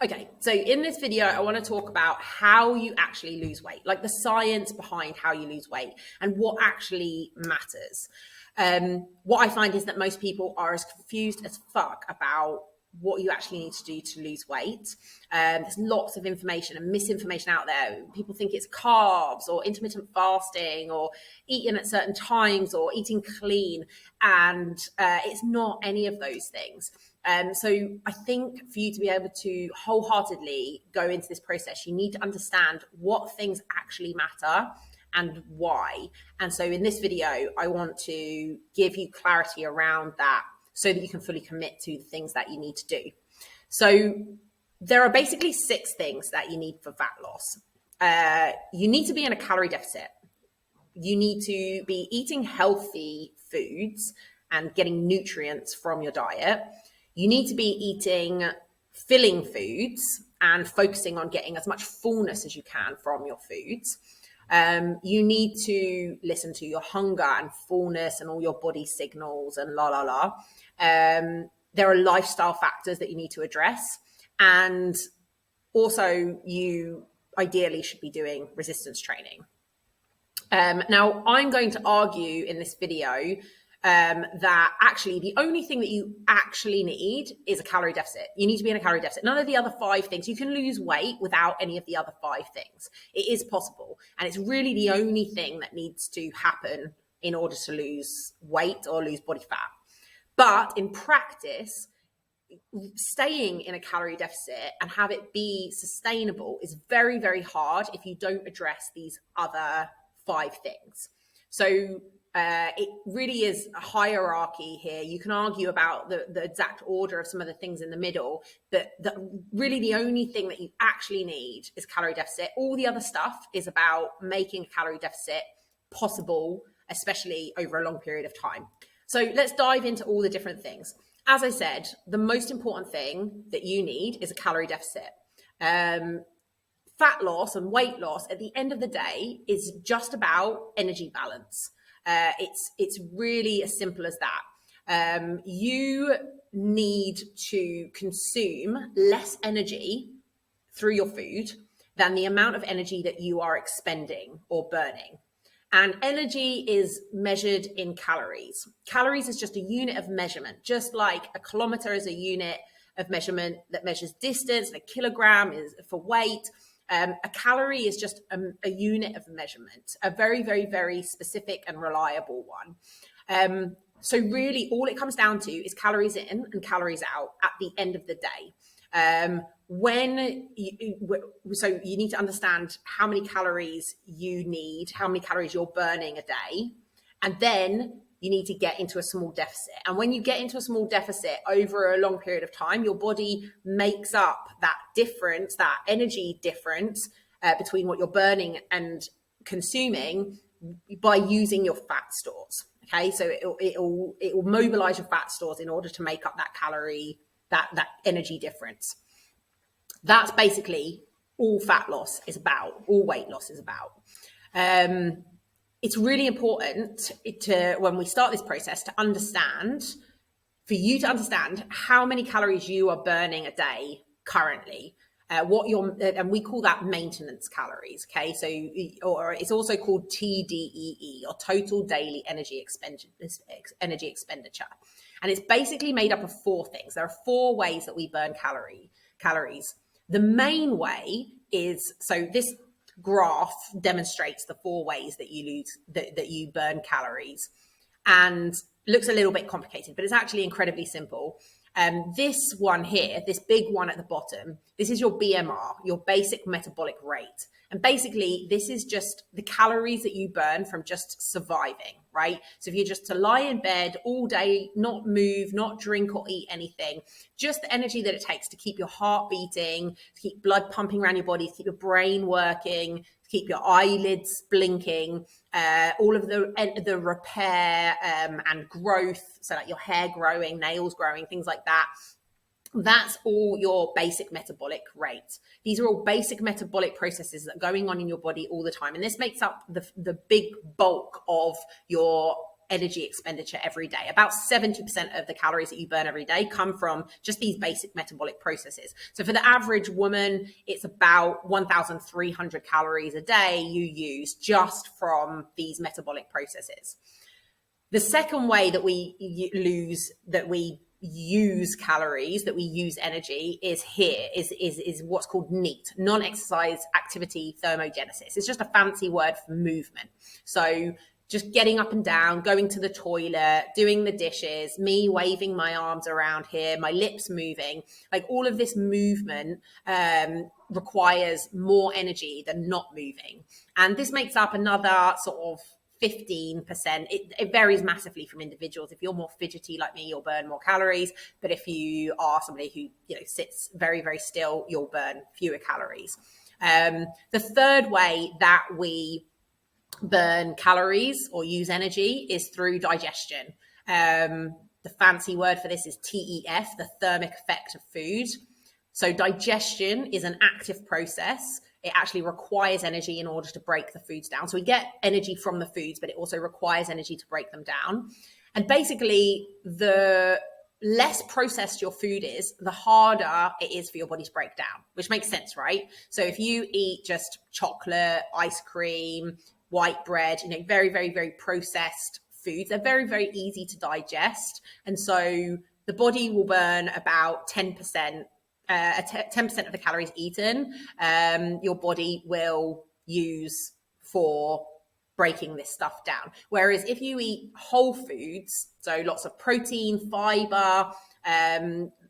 Okay, so in this video, I want to talk about how you actually lose weight, like the science behind how you lose weight and what actually matters. What I find is that most people are as confused as fuck about what you actually need to do to lose weight. There's lots of information and misinformation out there. People think it's carbs or intermittent fasting or eating at certain times or eating clean, and it's not any of those things. So I think for you to be able to wholeheartedly go into this process, you need to understand what things actually matter and why. And so in this video, I want to give you clarity around that so that you can fully commit to the things that you need to do. So there are basically 6 things that you need for fat loss. You need to be in a calorie deficit. You need to be eating healthy foods and getting nutrients from your diet. You need to be eating filling foods and focusing on getting as much fullness as you can from your foods. You need to listen to your hunger and fullness and all your body signals and there are lifestyle factors that you need to address. And also you ideally should be doing resistance training. Now I'm going to argue in this video that actually the only thing that you actually need is a calorie deficit. You need to be in a calorie deficit. None of the other 5 things. You can lose weight without any of the other 5 things. It is possible. And it's really the only thing that needs to happen in order to lose weight or lose body fat. But in practice, staying in a calorie deficit and have it be sustainable is very, very hard if you don't address these other 5 things. So it really is a hierarchy here. You can argue about the exact order of some of the things in the middle, but really the only thing that you actually need is calorie deficit. All the other stuff is about making a calorie deficit possible, especially over a long period of time. So let's dive into all the different things. As I said, the most important thing that you need is a calorie deficit. Fat loss and weight loss at the end of the day is just about energy balance. It's really as simple as that. You need to consume less energy through your food than the amount of energy that you are expending or burning. And energy is measured in calories. Calories is just a unit of measurement, just like a kilometer is a unit of measurement that measures distance, and a kilogram is for weight. A calorie is just a unit of measurement, a very, very, very specific and reliable one. So really all it comes down to is calories in and calories out at the end of the day. So you need to understand how many calories you need, how many calories you're burning a day, and then you need to get into a small deficit. And when you get into a small deficit over a long period of time, your body makes up that difference, that energy difference between what you're burning and consuming by using your fat stores. Okay, so it will mobilize your fat stores in order to make up that calorie, that energy difference. That's basically all fat loss is about, all weight loss is about. It's really important when we start this process for you to understand how many calories you are burning a day currently, and we call that maintenance calories. Okay, so or it's also called TDEE, or total daily energy expenditure, and it's basically made up of 4 things. There are 4 ways that we burn calories. The main way is, so this graph demonstrates the 4 ways that you burn calories, and looks a little bit complicated, but it's actually incredibly simple. This one here, this big one at the bottom, this is your BMR, your basic metabolic rate. And basically, this is just the calories that you burn from just surviving, right? So if you're just to lie in bed all day, not move, not drink or eat anything, just the energy that it takes to keep your heart beating, to keep blood pumping around your body, to keep your brain working, to keep your eyelids blinking, all of the repair and growth, so like your hair growing, nails growing, things like that. That's all your basic metabolic rate. These are all basic metabolic processes that are going on in your body all the time. And this makes up the big bulk of your energy expenditure every day. About 70% of the calories that you burn every day come from just these basic metabolic processes. So for the average woman, it's about 1,300 calories a day you use just from these metabolic processes. The second way that we use calories, that we use energy, is what's called NEAT, non-exercise activity thermogenesis. It's just a fancy word for movement. So just getting up and down, going to the toilet, doing the dishes, me waving my arms around here, my lips moving, like all of this movement requires more energy than not moving. And this makes up another sort of 15%. It varies massively from individuals. If you're more fidgety like me, you'll burn more calories. But if you are somebody who sits very, very still, you'll burn fewer calories. The third way that we burn calories or use energy is through digestion. The fancy word for this is TEF, the thermic effect of food. So digestion is an active process. It actually requires energy in order to break the foods down. So we get energy from the foods, but it also requires energy to break them down. And basically, the less processed your food is, the harder it is for your body to break down, which makes sense, right? So if you eat just chocolate, ice cream, white bread, very, very, very processed foods, they're very, very easy to digest. And so the body will burn about 10%. 10% of the calories eaten, your body will use for breaking this stuff down. Whereas if you eat whole foods, so lots of protein, fiber,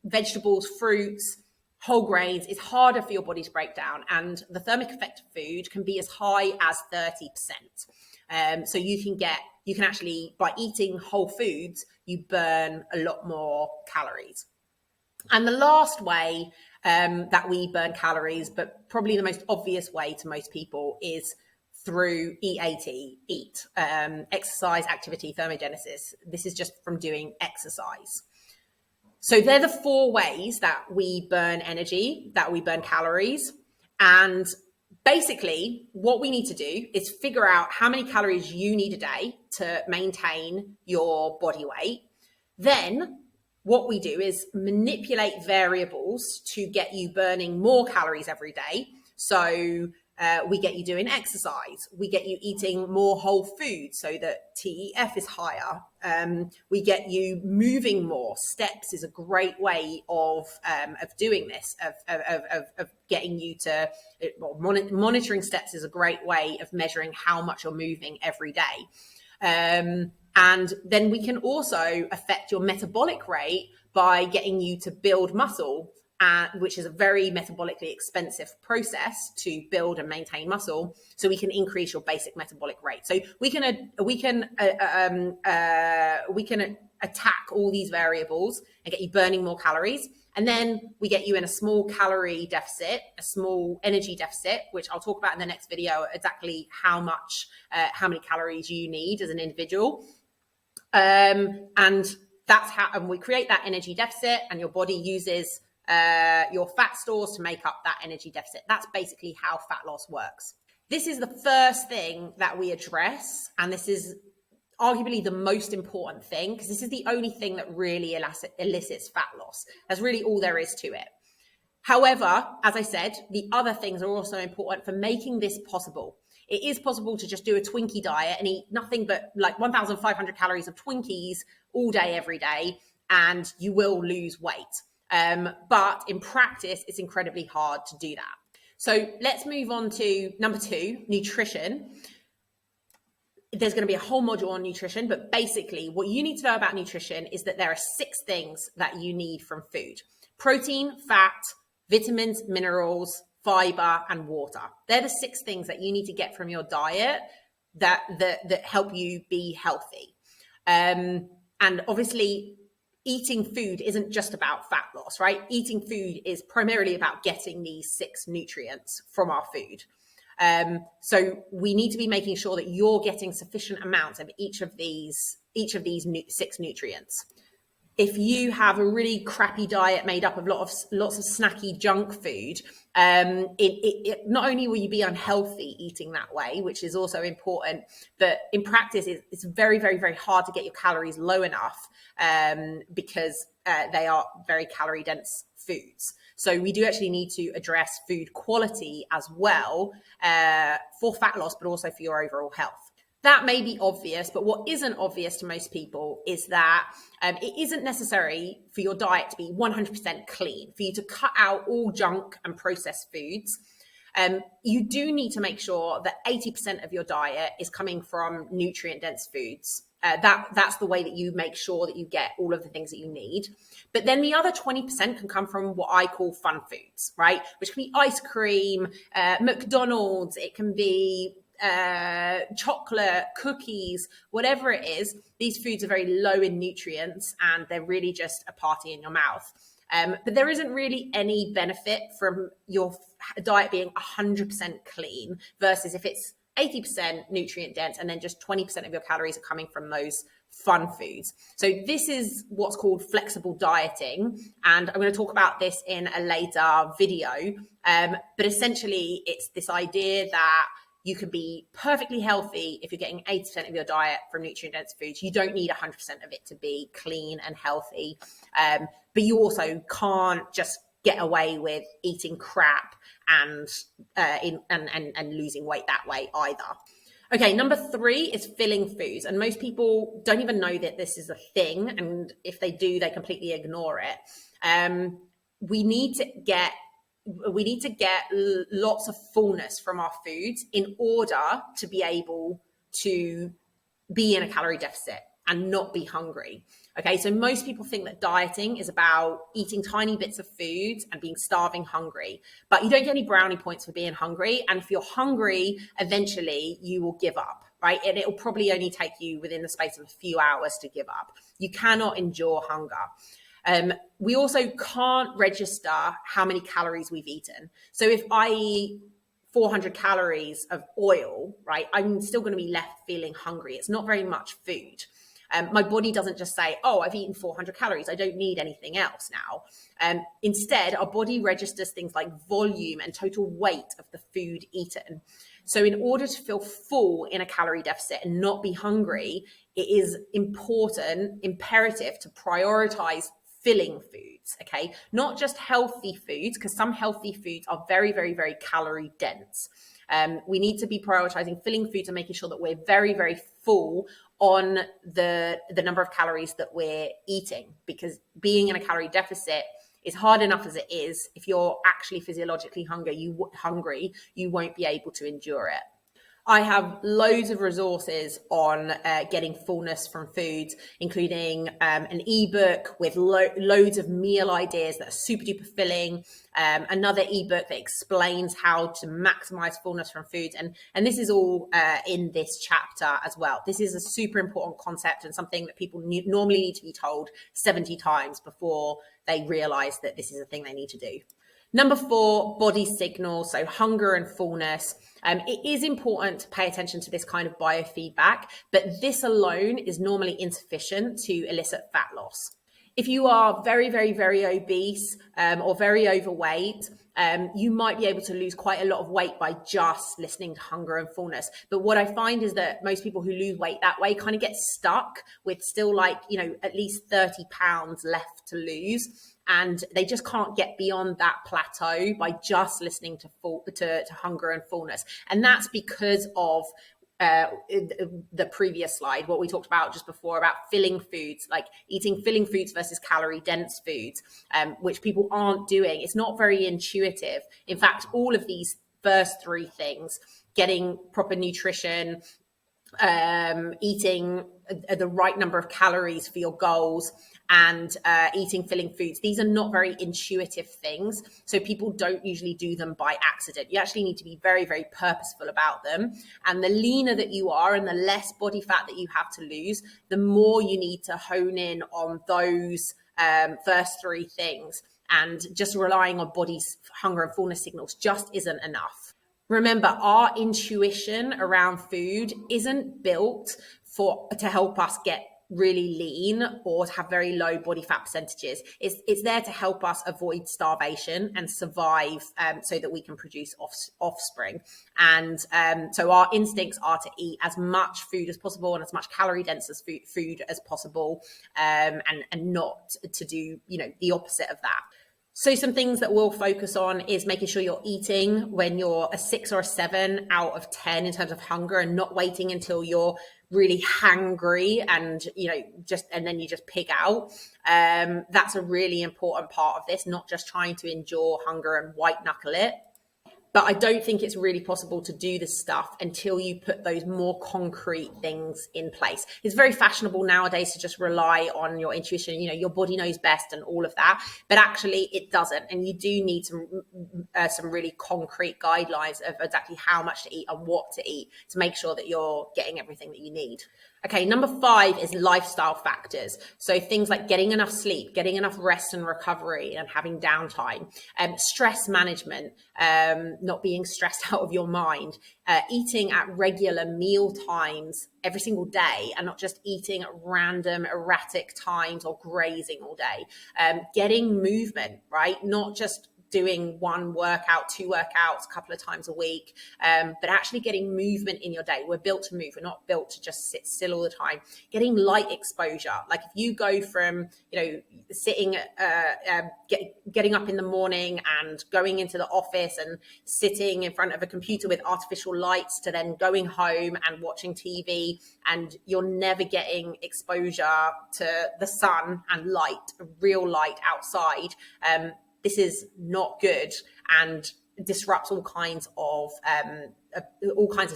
vegetables, fruits, whole grains, it's harder for your body to break down. And the thermic effect of food can be as high as 30%. So you can actually, by eating whole foods, you burn a lot more calories. And the last way that we burn calories, but probably the most obvious way to most people, is through EAT, exercise, activity, thermogenesis. This is just from doing exercise. So they're the four ways that we burn energy, that we burn calories. And basically, what we need to do is figure out how many calories you need a day to maintain your body weight. Then what we do is manipulate variables to get you burning more calories every day. So we get you doing exercise. We get you eating more whole foods so that TEF is higher. We get you moving more. Steps is a great way of doing this, of getting you to, monitoring steps is a great way of measuring how much you're moving every day. And then we can also affect your metabolic rate by getting you to build muscle, which is a very metabolically expensive process to build and maintain muscle. So we can increase your basic metabolic rate. So we can attack all these variables and get you burning more calories. And then we get you in a small calorie deficit, a small energy deficit, which I'll talk about in the next video, exactly how many calories you need as an individual. And that's how, and we create that energy deficit, and your body uses your fat stores to make up that energy deficit. That's basically how fat loss works. This is the first thing that we address, and this is arguably the most important thing, because this is the only thing that really elicits fat loss. That's really all there is to it. However, as I said, the other things are also important for making this possible. It is possible to just do a Twinkie diet and eat nothing but like 1,500 calories of Twinkies all day, every day, and you will lose weight. But in practice, it's incredibly hard to do that. So let's move on to number 2, nutrition. There's going to be a whole module on nutrition, but basically what you need to know about nutrition is that there are 6 things that you need from food: protein, fat, vitamins, minerals, fiber, and water. They're the 6 things that you need to get from your diet that help you be healthy. And obviously, eating food isn't just about fat loss, right? Eating food is primarily about getting these 6 nutrients from our food. So we need to be making sure that you're getting sufficient amounts of each of these 6 nutrients. If you have a really crappy diet made up of lots of snacky junk food, not only will you be unhealthy eating that way, which is also important, but in practice, it's very, very, very hard to get your calories low enough because they are very calorie dense foods. So we do actually need to address food quality as well for fat loss, but also for your overall health. That may be obvious, but what isn't obvious to most people is that it isn't necessary for your diet to be 100% clean, for you to cut out all junk and processed foods. You do need to make sure that 80% of your diet is coming from nutrient-dense foods. That's the way that you make sure that you get all of the things that you need. But then the other 20% can come from what I call fun foods, right? Which can be ice cream, McDonald's, it can be chocolate, cookies, whatever it is. These foods are very low in nutrients and they're really just a party in your mouth. But there isn't really any benefit from your diet being 100% clean versus if it's 80% nutrient dense and then just 20% of your calories are coming from those fun foods. So this is what's called flexible dieting. And I'm going to talk about this in a later video. But essentially, it's this idea that you can be perfectly healthy if you're getting 80% of your diet from nutrient-dense foods. You don't need 100% of it to be clean and healthy. But you also can't just get away with eating crap and losing weight that way either. Okay, number 3 is filling foods. And most people don't even know that this is a thing. And if they do, they completely ignore it. We need to get lots of fullness from our foods in order to be able to be in a calorie deficit and not be hungry. Okay, so most people think that dieting is about eating tiny bits of food and being starving hungry, but you don't get any brownie points for being hungry. And if you're hungry, eventually you will give up, right? And it will probably only take you within the space of a few hours to give up. You cannot endure hunger. We also can't register how many calories we've eaten. So if I eat 400 calories of oil, right, I'm still going to be left feeling hungry. It's not very much food. My body doesn't just say, oh, I've eaten 400 calories. I don't need anything else now. Instead, our body registers things like volume and total weight of the food eaten. So in order to feel full in a calorie deficit and not be hungry, it is imperative to prioritize filling foods, okay? Not just healthy foods, because some healthy foods are very, very, very calorie dense. We need to be prioritizing filling foods and making sure that we're very, very full on the number of calories that we're eating, because being in a calorie deficit is hard enough as it is. If you're actually physiologically hungry, you won't be able to endure it. I have loads of resources on getting fullness from foods, including an ebook with loads of meal ideas that are super duper filling, another ebook that explains how to maximize fullness from foods. And this is all in this chapter as well. This is a super important concept and something that people normally need to be told 70 times before they realize that this is a thing they need to do. Number 4, body signals, so hunger and fullness. It is important to pay attention to this kind of biofeedback, but this alone is normally insufficient to elicit fat loss. If you are very, very, very obese or very overweight, you might be able to lose quite a lot of weight by just listening to hunger and fullness. But what I find is that most people who lose weight that way kind of get stuck with still at least 30 pounds left to lose. And they just can't get beyond that plateau by just listening to hunger and fullness. And that's because of the previous slide, what we talked about just before about filling foods, like eating filling foods versus calorie dense foods, which people aren't doing. It's not very intuitive. In fact, all of these first 3 things, getting proper nutrition, eating the right number of calories for your goals, and eating filling foods. These are not very intuitive things, so people don't usually do them by accident. You actually need to be very, very purposeful about them. And the leaner that you are and the less body fat that you have to lose, the more you need to hone in on those first 3 things. And just relying on body's hunger and fullness signals just isn't enough. Remember, our intuition around food isn't built to help us get really lean or to have very low body fat percentages. It's there to help us avoid starvation and survive, so that we can produce offspring. And so our instincts are to eat as much food as possible and as much calorie dense as food as possible, and not to do, the opposite of that. So some things that we'll focus on is making sure you're eating when you're a 6 or a 7 out of 10 in terms of hunger, and not waiting until you're really hangry and, and then you just pig out. That's a really important part of this, not just trying to endure hunger and white knuckle it. But I don't think it's really possible to do this stuff until you put those more concrete things in place. It's very fashionable nowadays to just rely on your intuition, your body knows best and all of that, but actually it doesn't. And you do need some really concrete guidelines of exactly how much to eat and what to eat to make sure that you're getting everything that you need. Okay, number 5 is lifestyle factors. So things like getting enough sleep, getting enough rest and recovery, and having downtime, stress management, not being stressed out of your mind, eating at regular meal times every single day and not just eating at random erratic times or grazing all day, getting movement, right? Not just doing 1 workout, 2 workouts a couple of times a week, but actually getting movement in your day. We're built to move. We're not built to just sit still all the time. Getting light exposure. Like if you go from, sitting, getting up in the morning and going into the office and sitting in front of a computer with artificial lights to then going home and watching TV, and you're never getting exposure to the sun and light, real light outside, this is not good and disrupts all kinds of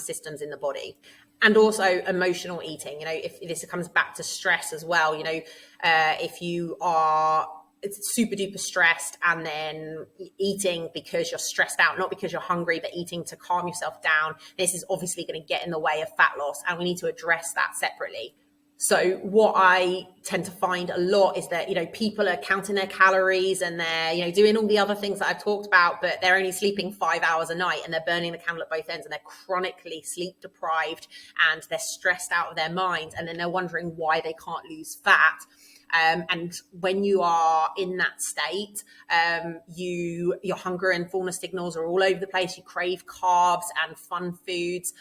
systems in the body. And also emotional eating. If this comes back to stress as well, if you are super duper stressed and then eating because you're stressed out, not because you're hungry, but eating to calm yourself down, this is obviously going to get in the way of fat loss, and we need to address that separately. So what I tend to find a lot is that, people are counting their calories and they're, doing all the other things that I've talked about, but they're only sleeping 5 hours a night and they're burning the candle at both ends, and they're chronically sleep deprived and they're stressed out of their minds, and then they're wondering why they can't lose fat. And when you are in that state, your hunger and fullness signals are all over the place. You crave carbs and fun foods.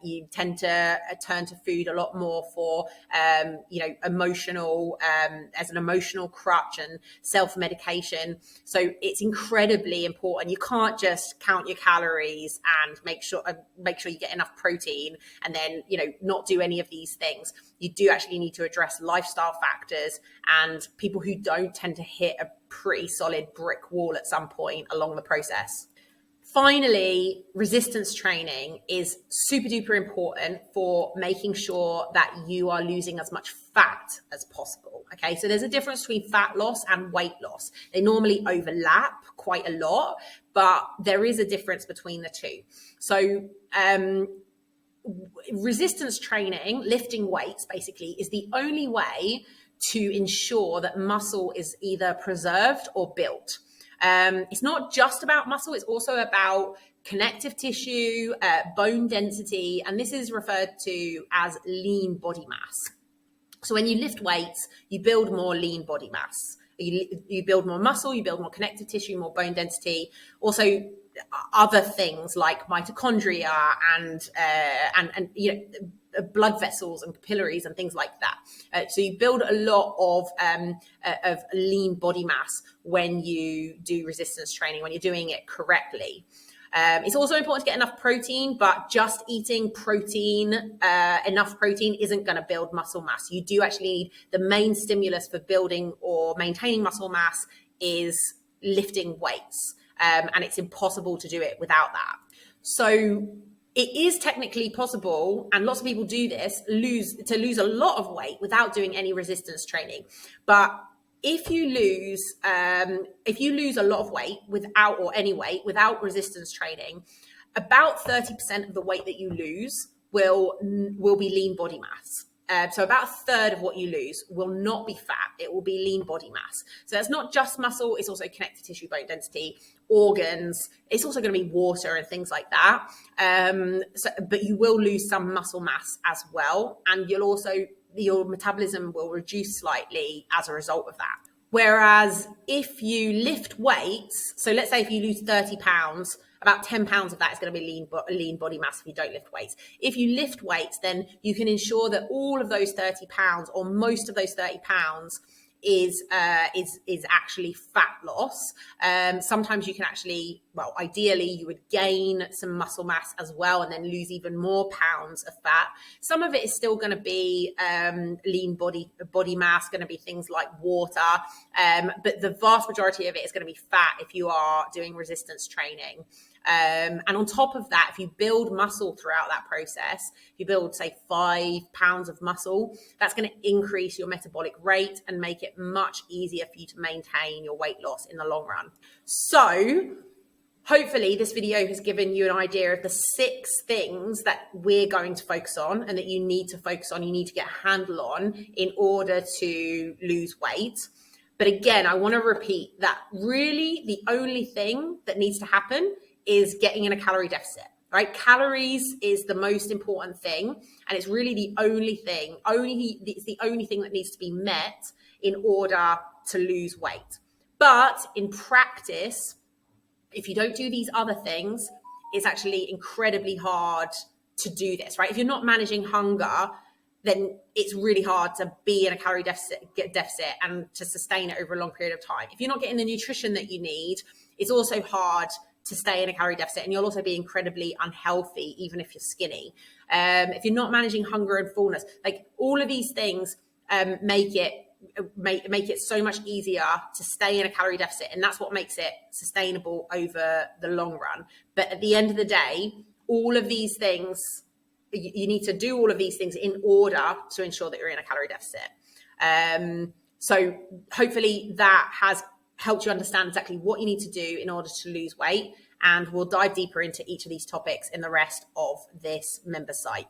You tend to turn to food a lot more for, emotional, as an emotional crutch and self-medication. So it's incredibly important. You can't just count your calories and make sure you get enough protein and then, not do any of these things. You do actually need to address lifestyle factors, and people who don't tend to hit a pretty solid brick wall at some point along the process. Finally, resistance training is super duper important for making sure that you are losing as much fat as possible. Okay, so there's a difference between fat loss and weight loss. They normally overlap quite a lot, but there is a difference between the two. So, resistance training, lifting weights basically, is the only way to ensure that muscle is either preserved or built. It's not just about muscle, it's also about connective tissue, bone density, and this is referred to as lean body mass. So when you lift weights, you build more lean body mass. You build more muscle, you build more connective tissue, more bone density. Also, other things like mitochondria and blood vessels and capillaries and things like that. So you build a lot of lean body mass when you do resistance training, when you're doing it correctly. It's also important to get enough protein, but just eating enough protein isn't going to build muscle mass. You do actually need the main stimulus for building or maintaining muscle mass is lifting weights. And it's impossible to do it without that. So it is technically possible, and lots of people do this, lose a lot of weight without doing any resistance training. But if you lose a lot of weight without resistance training, about 30% of the weight that you lose will be lean body mass. So about a third of what you lose will not be fat. It will be lean body mass. So that's not just muscle. It's also connective tissue, bone density, organs. It's also going to be water and things like that. But you will lose some muscle mass as well. And you'll also your metabolism will reduce slightly as a result of that. Whereas if you lift weights, so let's say if you lose 30 pounds, about 10 pounds of that is going to be lean body mass if you don't lift weights. If you lift weights, then you can ensure that all of those 30 pounds or most of those 30 pounds is actually fat loss. Sometimes you can actually, well, ideally you would gain some muscle mass as well and then lose even more pounds of fat. Some of it is still going to be lean body mass, going to be things like water, but the vast majority of it is going to be fat if you are doing resistance training. And on top of that, if you build muscle throughout that process, if you build, say, 5 pounds of muscle, that's going to increase your metabolic rate and make it much easier for you to maintain your weight loss in the long run. So hopefully this video has given you an idea of the 6 things that we're going to focus on and that you need to focus on, you need to get a handle on in order to lose weight. But again, I want to repeat that really the only thing that needs to happen is getting in a calorie deficit, right? Calories is the most important thing. And it's really the only thing, it's the only thing that needs to be met in order to lose weight. But in practice, if you don't do these other things, it's actually incredibly hard to do this, right? If you're not managing hunger, then it's really hard to be in a calorie deficit and to sustain it over a long period of time. If you're not getting the nutrition that you need, it's also hard to stay in a calorie deficit, and you'll also be incredibly unhealthy, even if you're skinny. If you're not managing hunger and fullness, like all of these things make it so much easier to stay in a calorie deficit, and that's what makes it sustainable over the long run. But at the end of the day, all of these things, you need to do all of these things in order to ensure that you're in a calorie deficit. So hopefully that has helped you understand exactly what you need to do in order to lose weight. And we'll dive deeper into each of these topics in the rest of this member site.